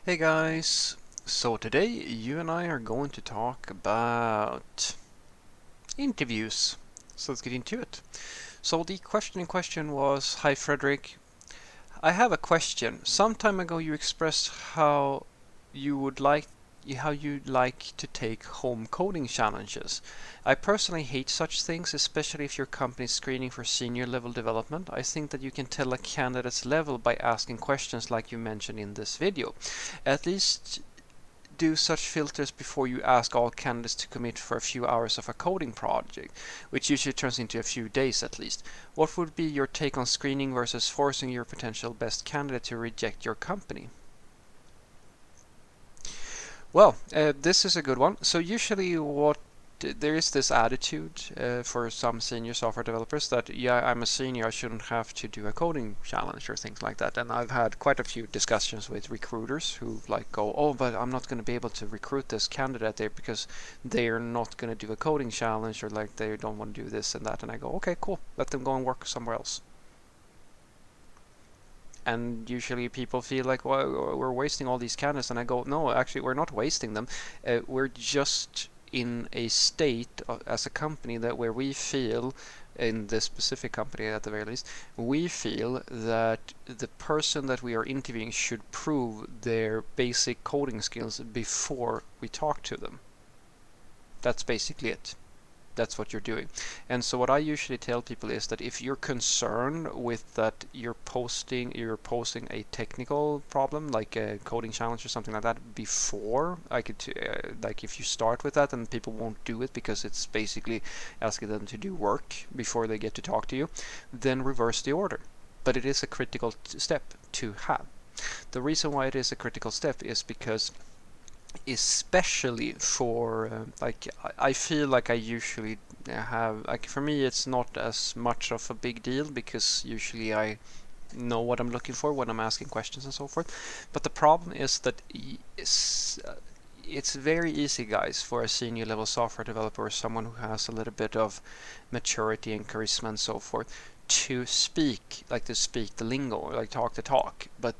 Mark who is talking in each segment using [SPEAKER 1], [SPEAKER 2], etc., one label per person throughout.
[SPEAKER 1] Hey guys, so today you and I are going to talk about interviews. So let's get into it. So the question in question was, Hi Frederick, I have a question. Some time ago you expressed you would like how you like to take home coding challenges. I personally hate such things, especially if your company is screening for senior level development. I think that you can tell a candidate's level by asking questions like you mentioned in this video. At least do such filters before you ask all candidates to commit for a few hours of a coding project, which usually turns into a few days at least. What would be your take on screening versus forcing your potential best candidate to reject your company? Well, this is a good one. So usually there is this attitude for some senior software developers that, yeah, I'm a senior, I shouldn't have to do a coding challenge or things like that. And I've had quite a few discussions with recruiters who like go, oh, but I'm not going to be able to recruit this candidate there because they're not going to do a coding challenge, or like they don't want to do this and that. And I go, okay, cool, let them go and work somewhere else. And usually people feel like, well, we're wasting all these candidates, and I go, no, actually we're not wasting them. We're just in a state as a company that where we feel, in this specific company at the very least, we feel that the person that we are interviewing should prove their basic coding skills before we talk to them. That's basically it. That's what you're doing. And so what I usually tell people is that if you're concerned with that you're posting a technical problem like a coding challenge or something like that before I could like if you start with that and people won't do it because it's basically asking them to do work before they get to talk to you, then reverse the order. But it is a critical step to have. The reason why it is a critical step is because especially for like I feel like I usually have, like, for me it's not as much of a big deal because usually I know what I'm looking for when I'm asking questions and so forth. But the problem is that it's very easy, guys, for a senior level software developer or someone who has a little bit of maturity and charisma and so forth to speak the lingo, or like talk the talk, but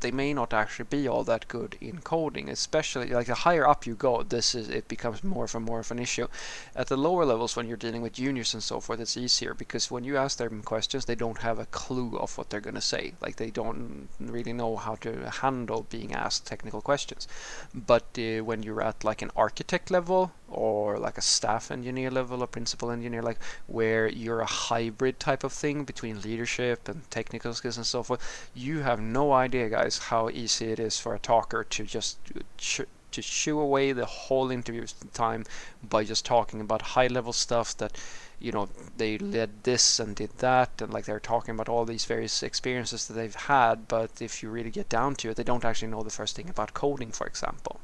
[SPEAKER 1] they may not actually be all that good in coding, especially like the higher up you go, it becomes more of an issue. At the lower levels, when you're dealing with juniors and so forth, it's easier because when you ask them questions, they don't have a clue of what they're going to say. Like they don't really know how to handle being asked technical questions. But when you're at like an architect level or like a staff engineer level or principal engineer, like where you're a hybrid type of thing between leadership and technical skills and so forth, you have no idea, guys, how easy it is for a talker to just to shoo away the whole interview time by just talking about high level stuff that, you know, they led this and did that, and like they're talking about all these various experiences that they've had, but if you really get down to it, they don't actually know the first thing about coding, for example.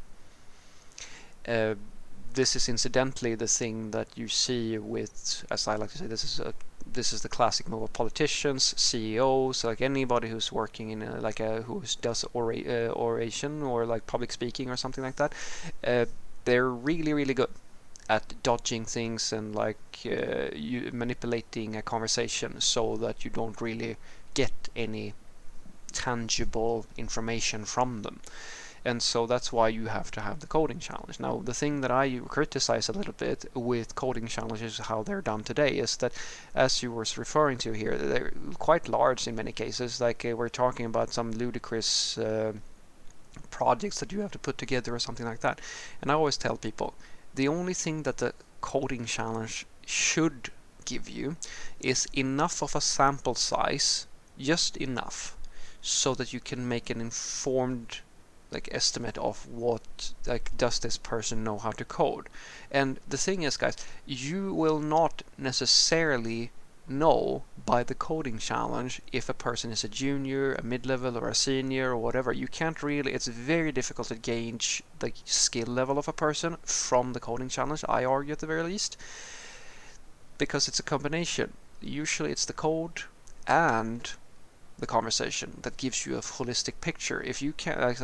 [SPEAKER 1] uh, this is incidentally the thing that you see with, as I like to say, this is the classic move of politicians, CEOs, like anybody who's working in who does oration or like public speaking or something like that. They're really good at dodging things and like you manipulating a conversation so that you don't really get any tangible information from them. And so that's why you have to have the coding challenge. Now, the thing that I criticize a little bit with coding challenges, how they're done today, is that, as you were referring to here, they're quite large in many cases. Like we're talking about some ludicrous projects that you have to put together or something like that. And I always tell people, the only thing that the coding challenge should give you is enough of a sample size, just enough, so that you can make an informed like estimate of what, like, does this person know how to code. And the thing is, guys, you will not necessarily know by the coding challenge if a person is a junior, a mid-level, or a senior, or whatever. You can't really, it's very difficult to gauge the skill level of a person from the coding challenge, I argue, at the very least, because it's a combination. Usually it's the code and the conversation that gives you a holistic picture. If you can,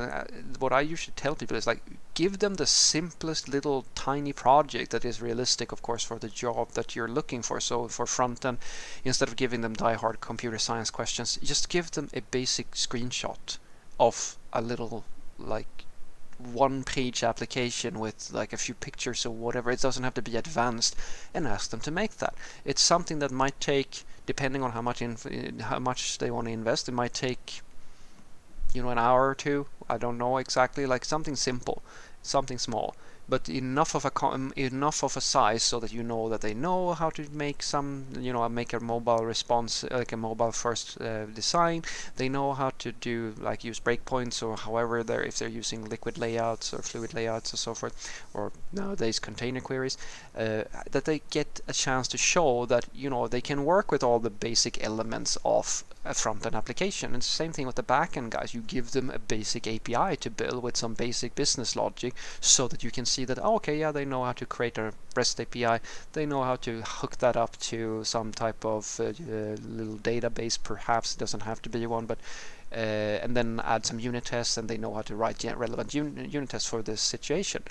[SPEAKER 1] what I usually tell people is like, give them the simplest little tiny project that is realistic, of course, for the job that you're looking for. So for front end, instead of giving them die-hard computer science questions, just give them a basic screenshot of a little like one-page application with like a few pictures or whatever. It doesn't have to be advanced, and ask them to make that. It's something that might take, depending on how much they want to invest, it might take an hour or two. I don't know exactly. Like something simple, something small, but enough of a size so that that they know how to make make a mobile response, like a mobile first design. They know how to do like use breakpoints, or however if they're using liquid layouts or fluid layouts and so forth, or nowadays container queries, that they get a chance to show that they can work with all the basic elements of a front-end application. And it's the same thing with the back-end guys. You give them a basic API to build with some basic business logic, so that you can see that, oh, okay, yeah, they know how to create a REST API, they know how to hook that up to some type of little database, perhaps it doesn't have to be one, but and then add some unit tests, and they know how to write relevant unit tests for this situation.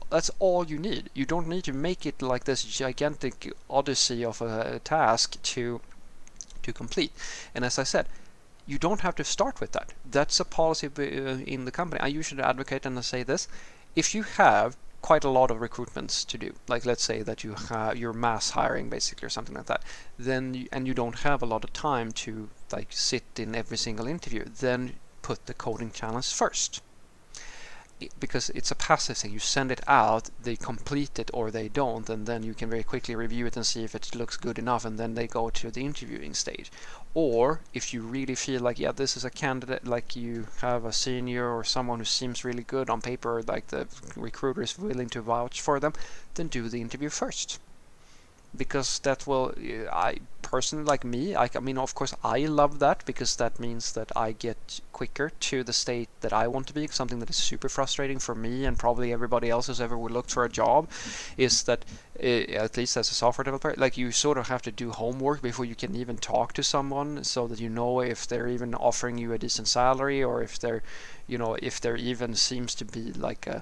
[SPEAKER 1] That's all you need. You don't need to make it like this gigantic odyssey of a task to complete. And as I said, you don't have to start with that. That's a policy in the company. I usually advocate and I say this: if you have quite a lot of recruitments to do, like let's say that you're mass hiring basically or something like that, then and you don't have a lot of time to like sit in every single interview, then put the coding challenge first. Because it's a passive thing. You send it out, they complete it or they don't, and then you can very quickly review it and see if it looks good enough, and then they go to the interviewing stage. Or if you really feel like, yeah, this is a candidate, like you have a senior or someone who seems really good on paper, like the recruiter is willing to vouch for them, then do the interview first. Because that will, I personally, like me, I mean, of course, I love that, because that means that I get quicker to the state that I want to be. Something that is super frustrating for me and probably everybody else who's ever looked for a job is that, at least as a software developer, like you sort of have to do homework before you can even talk to someone, so that you know if they're even offering you a decent salary, or if they're, if there even seems to be like a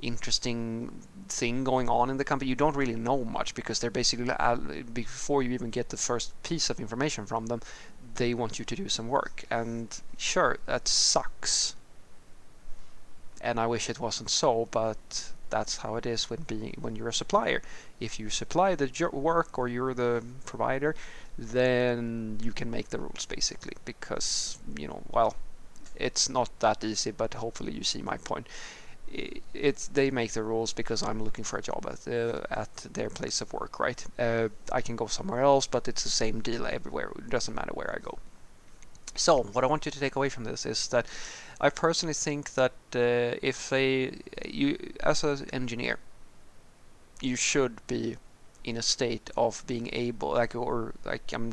[SPEAKER 1] interesting thing going on in the company. You don't really know much, because they're basically, before you even get the first piece of information from them, they want you to do some work. And sure, that sucks, and I wish it wasn't so, but that's how it is when you're a supplier. If you supply the work, or you're the provider, then you can make the rules basically, because well, it's not that easy, but hopefully you see my point. They make the rules because I'm looking for a job at their place of work, right? I can go somewhere else, but it's the same deal everywhere. It doesn't matter where I go. So what I want you to take away from this is that I personally think that you as an engineer, you should be in a state of being able, I'm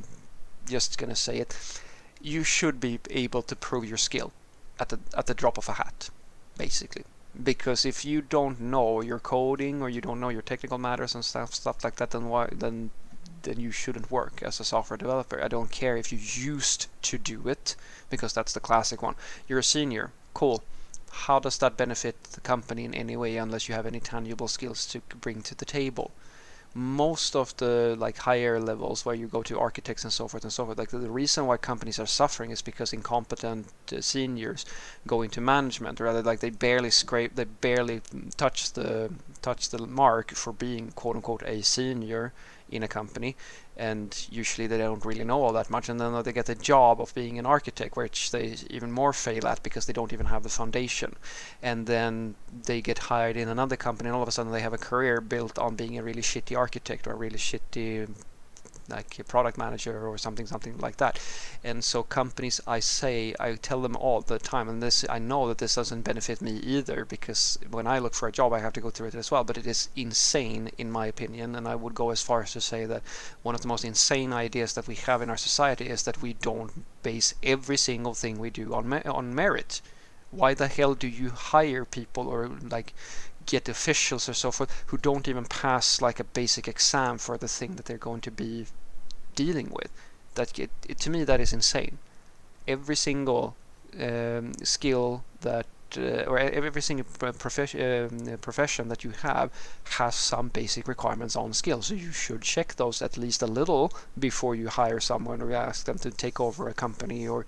[SPEAKER 1] just gonna say it, you should be able to prove your skill at the drop of a hat, basically. Because if you don't know your coding, or you don't know your technical matters and stuff like that, then you shouldn't work as a software developer. I don't care if you used to do it, because that's the classic one. You're a senior, cool. How does that benefit the company in any way, unless you have any tangible skills to bring to the table? Most of the like higher levels, where you go to architects and so forth, like the reason why companies are suffering is because incompetent seniors go into management, or rather, like they barely touch the mark for being quote unquote a senior in a company, and usually they don't really know all that much, and then they get a job of being an architect, which they even more fail at because they don't even have the foundation, and then they get hired in another company, and all of a sudden they have a career built on being a really shitty architect, or a really shitty like a product manager or something like that. And so companies, I tell them all the time, and this, I know that this doesn't benefit me either, because when I look for a job I have to go through it as well, but it is insane in my opinion, and I would go as far as to say that one of the most insane ideas that we have in our society is that we don't base every single thing we do on merit. Why the hell do you hire people, or like get officials or so forth, who don't even pass like a basic exam for the thing that they're going to be dealing with? To me, that is insane. Every single skill that or every single profession that you have has some basic requirements on skills, so you should check those at least a little before you hire someone, or ask them to take over a company, or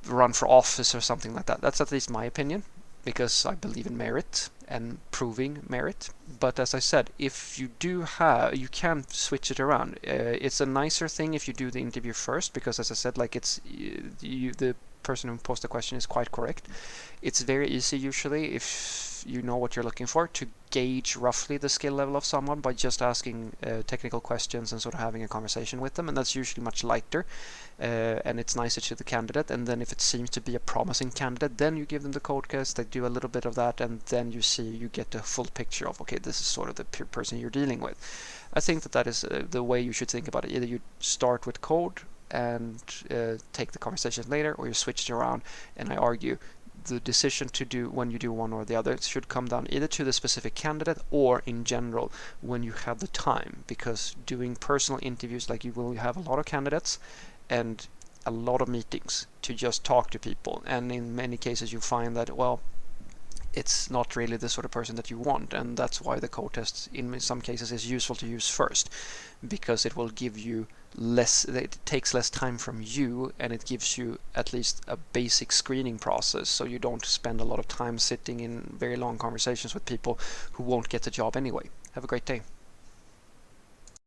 [SPEAKER 1] run for office or something like that. That's at least my opinion. because I believe in merit and proving merit. But as I said, if you do have, you can switch it around. It's a nicer thing if you do the interview first, because as I said, like the person who posed the question is quite correct. It's very easy usually, if you know what you're looking for, to gauge roughly the skill level of someone by just asking technical questions and sort of having a conversation with them, and that's usually much lighter, and it's nicer to the candidate. And then if it seems to be a promising candidate, then you give them the code test, they do a little bit of that, and then you get a full picture of, okay, this is sort of the person you're dealing with. I think that is the way you should think about it. Either you start with code and take the conversation later, or you switch it around. And I argue the decision to do when you do one or the other should come down either to the specific candidate or in general when you have the time, because doing personal interviews, like, you will have a lot of candidates and a lot of meetings to just talk to people, and in many cases you find that, well, it's not really the sort of person that you want, and that's why the code test in some cases is useful to use first, because it will give you less, it takes less time from you, and it gives you at least a basic screening process, so you don't spend a lot of time sitting in very long conversations with people who won't get the job anyway. Have a great day.